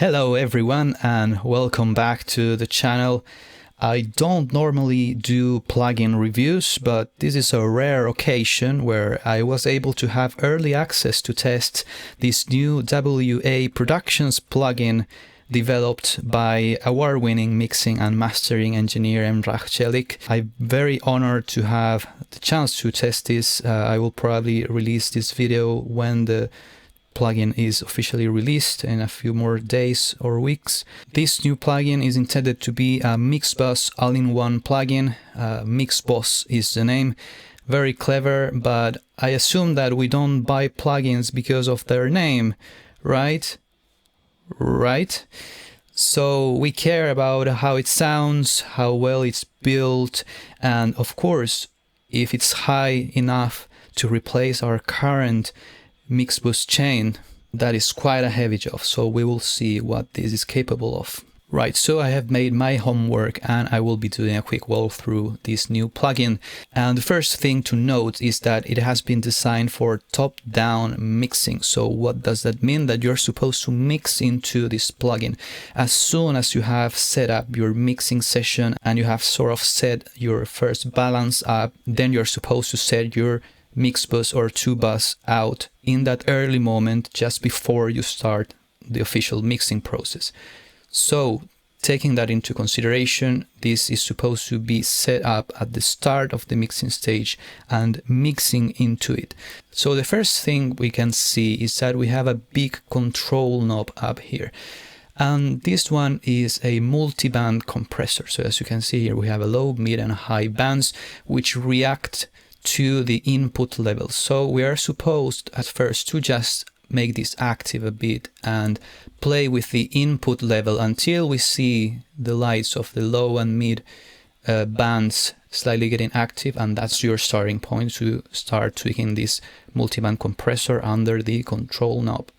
Hello everyone and welcome back to the channel. I don't normally do plugin reviews, but this is a rare occasion where I was able to have early access to test this new WA Productions plugin developed by award-winning mixing and mastering engineer Emrah Celic. I'm very honored to have the chance to test this. I will probably release this video when the plugin is officially released in a few more days or weeks. This new plugin is intended to be a MIXBOSS all-in-one plugin. MIXBOSS is the name. Very clever, but I assume that we don't buy plugins because of their name, right? Right? So we care about how it sounds, how well it's built, and of course, if it's high enough to replace our current MIXBOSS chain. That is quite a heavy job, so we will see what this is capable of. Right, so I have made my homework and I will be doing a quick walkthrough this new plugin. And the first thing to note is that it has been designed for top-down mixing. So what does that mean? That you're supposed to mix into this plugin. As soon as you have set up your mixing session and you have sort of set your first balance up, then you're supposed to set your MIXBOSS or 2-bus out in that early moment just before you start the official mixing process. So taking that into consideration, this is supposed to be set up at the start of the mixing stage and mixing into it. So the first thing we can see is that we have a big control knob up here. And this one is a multi-band compressor. So as you can see here, we have a low, mid and high bands which react to the input level. So we are supposed at first to just make this active a bit and play with the input level until we see the lights of the low and mid bands slightly getting active, and that's your starting point to start tweaking this multiband compressor under the control knob.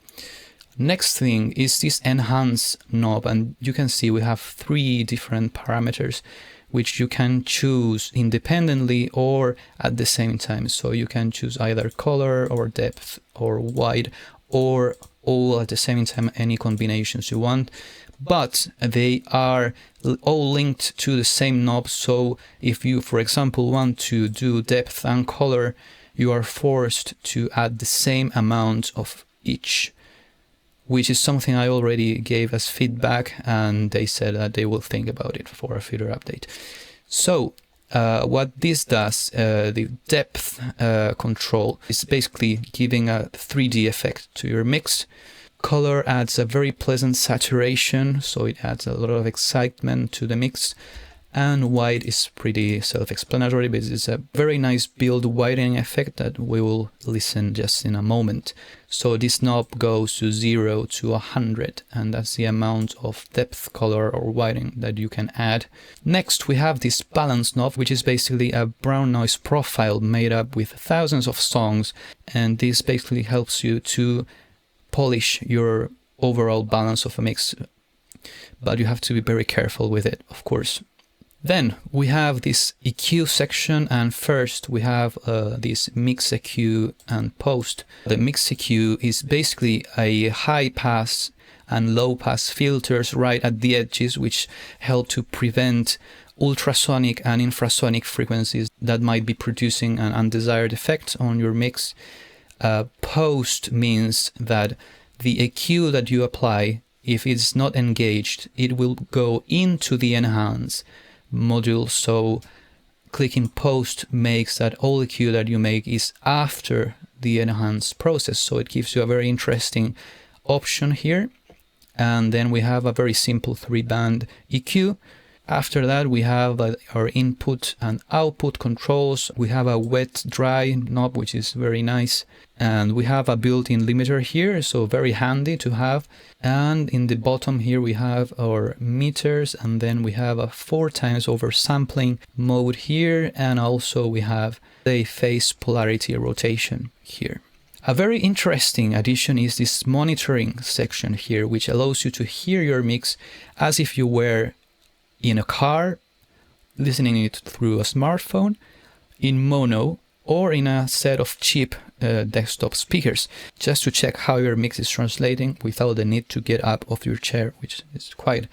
Next thing is this enhance knob, and you can see we have 3 different parameters which you can choose independently or at the same time. So you can choose either color or depth or wide or all at the same time, any combinations you want. But they are all linked to the same knob. So if you, for example, want to do depth and color, you are forced to add the same amount of each, which is something I already gave as feedback, and they said that they will think about it for a future update. So what this does, the depth control, is basically giving a 3D effect to your mix. Color adds a very pleasant saturation, so it adds a lot of excitement to the mix. And wide is pretty self-explanatory, but it's a very nice build widening effect that we will listen just in a moment. So this knob goes to 0 to 100, and that's the amount of depth, color or widening that you can add. Next we have this balance knob, which is basically a brown noise profile made up with thousands of songs, and this basically helps you to polish your overall balance of a mix. But you have to be very careful with it, of course. Then we have this EQ section, and first we have this mix EQ and post. The mix EQ is basically a high pass and low pass filters right at the edges, which help to prevent ultrasonic and infrasonic frequencies that might be producing an undesired effect on your mix. Post means that the EQ that you apply, if it's not engaged, it will go into the enhance module. So clicking post makes that all EQ that you make is after the enhance process, so it gives you a very interesting option here. And then we have a very simple 3-band EQ. After that we have our input and output controls. We have a wet dry knob, which is very nice, and we have a built-in limiter here, so very handy to have. And in the bottom here we have our meters, and then we have a 4x oversampling mode here, and also we have a phase polarity rotation here. A very interesting addition is this monitoring section here, which allows you to hear your mix as if you were in a car, listening it through a smartphone, in mono, or in a set of cheap desktop speakers, just to check how your mix is translating without the need to get up off your chair, which is quite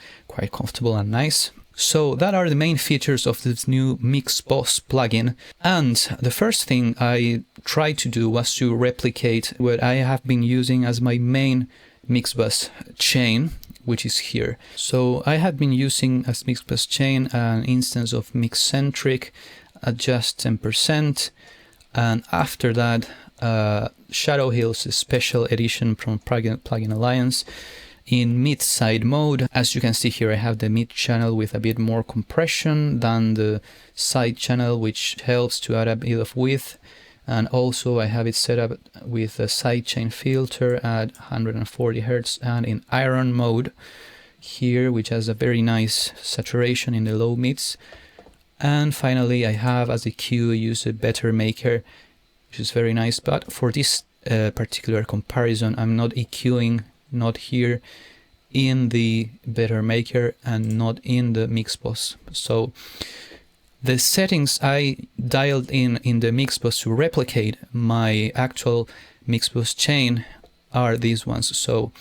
comfortable and nice. So that are the main features of this new MIXBOSS plugin. And the first thing I tried to do was to replicate what I have been using as my main MIXBOSS chain, which is here. So I had been using as MIXBOSS chain an instance of Mixcentric, adjust 10%, and after that Shadow Hills special edition from Plugin Alliance in mid-side mode. As you can see here, I have the mid channel with a bit more compression than the side channel, which helps to add a bit of width. And also I have it set up with a sidechain filter at 140 Hz and in iron mode here, which has a very nice saturation in the low mids. And finally I have as a EQ use a Better Maker, which is very nice, but for this particular comparison I'm not EQing, not here in the Better Maker and not in the MIXBOSS. So the settings I dialed in the MIXBOSS to replicate my actual MIXBOSS chain are these ones. So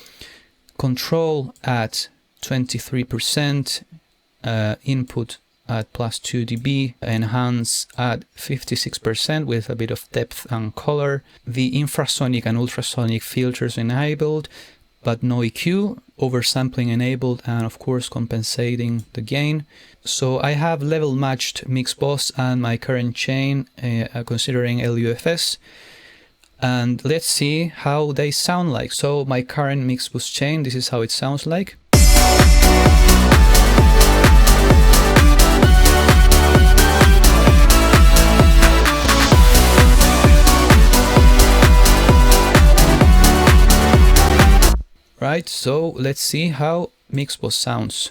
control at 23%, input at +2 dB, enhance at 56% with a bit of depth and color, the infrasonic and ultrasonic filters enabled, but no EQ, oversampling enabled, and of course compensating the gain. So I have level matched MIXBOSS and my current chain considering LUFS, and let's see how they sound like. So my current MIXBOSS chain, this is how it sounds like. Right, so let's see how MIXBOSS sounds.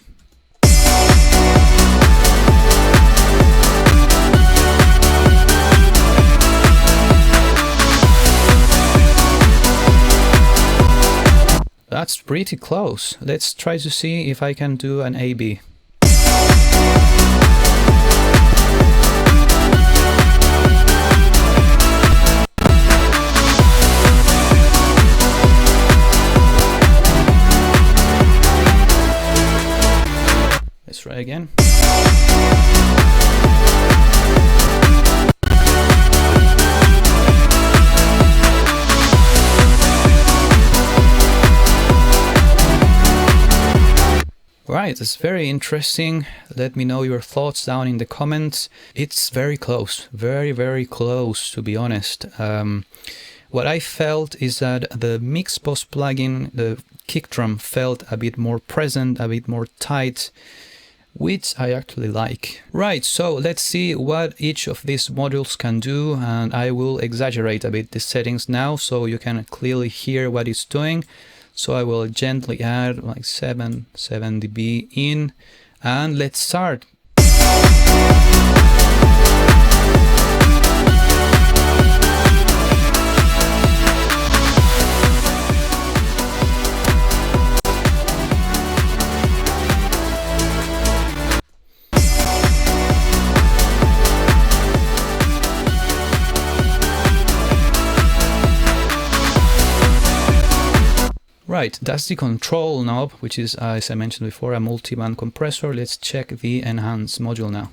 That's pretty close. Let's try to see if I can do an A/B. Let's try again. Right, it's very interesting. Let me know your thoughts down in the comments. It's very close, very close, to be honest. What I felt is that the MIXBOSS plugin, the kick drum, felt a bit more present, a bit more tight, which I actually like. Right, so let's see what each of these modules can do, and I will exaggerate a bit the settings now so you can clearly hear what it's doing. So I will gently add like 7 dB in, and let's start. Right, that's the control knob, which is, as I mentioned before, a multi-band compressor. Let's check the enhance module now.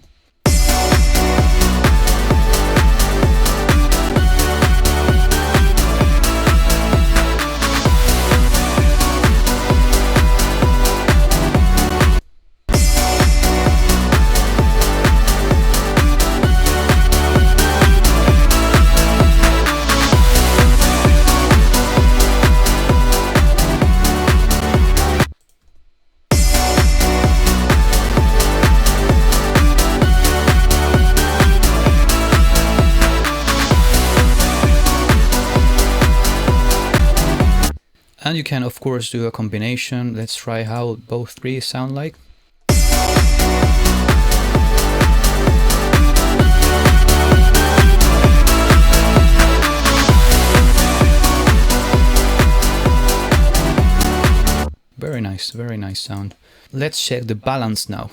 And you can of course do a combination. Let's try how both three sound like. Very nice sound. Let's check the balance now.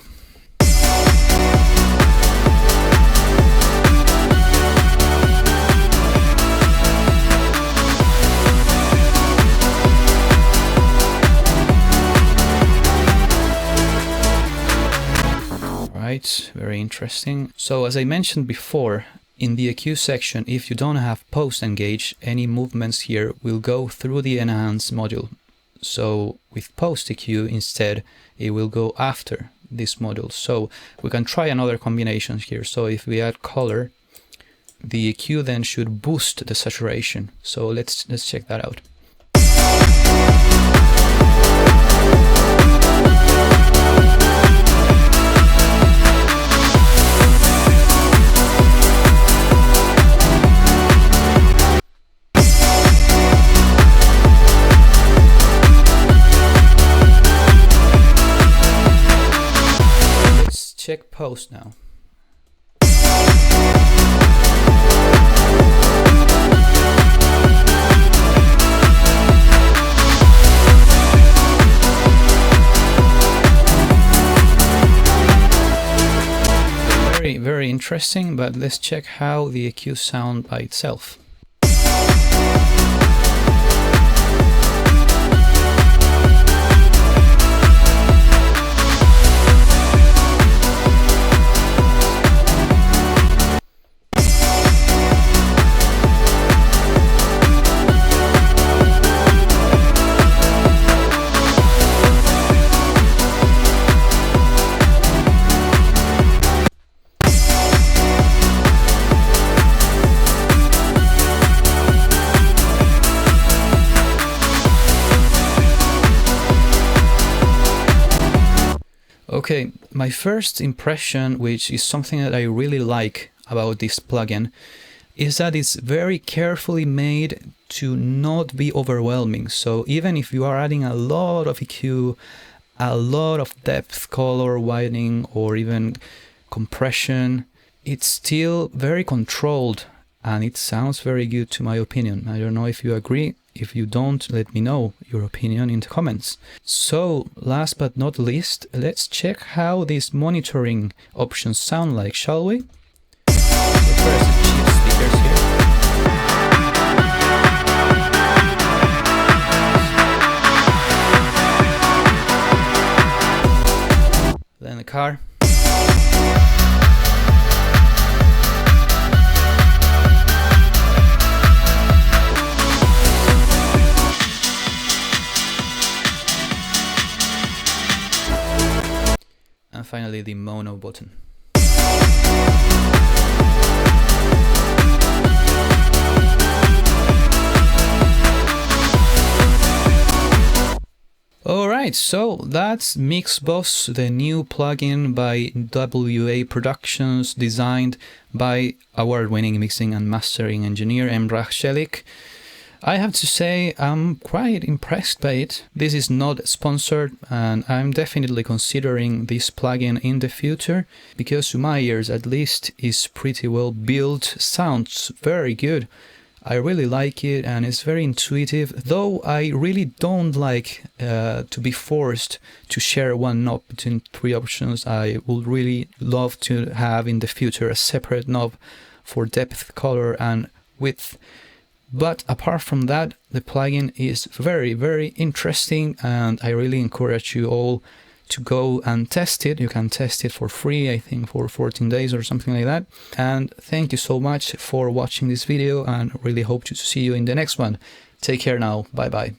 right, very interesting. So as I mentioned before, in the EQ section, if you don't have post engage, any movements here will go through the enhance module. So with post EQ instead, it will go after this module. So we can try another combination here. So if we add color, the EQ then should boost the saturation. So let's check that out. Check post now. Very interesting, but let's check how the EQ sound by itself. Okay, my first impression, which is something that I really like about this plugin, is that it's very carefully made to not be overwhelming. So even if you are adding a lot of EQ, a lot of depth, color, widening, or even compression, it's still very controlled and it sounds very good to my opinion. I don't know if you agree. If you don't, let me know your opinion in the comments. So last but not least, let's check how these monitoring options sound like, shall we? So first, cheap speakers here. Then the car. And finally the mono button. Alright, so that's MIXBOSS, the new plugin by WA Productions, designed by award-winning mixing and mastering engineer Emrah Celic. I have to say I'm quite impressed by it. This is not sponsored and I'm definitely considering this plugin in the future because to my ears at least is pretty well built, sounds very good. I really like it and it's very intuitive, though I really don't like to be forced to share one knob between three options. I would really love to have in the future a separate knob for depth, color and width. But apart from that, the plugin is very interesting and I really encourage you all to go and test it. You can test it for free, I think for 14 days or something like that. And thank you so much for watching this video and really hope to see you in the next one. Take care now. Bye bye.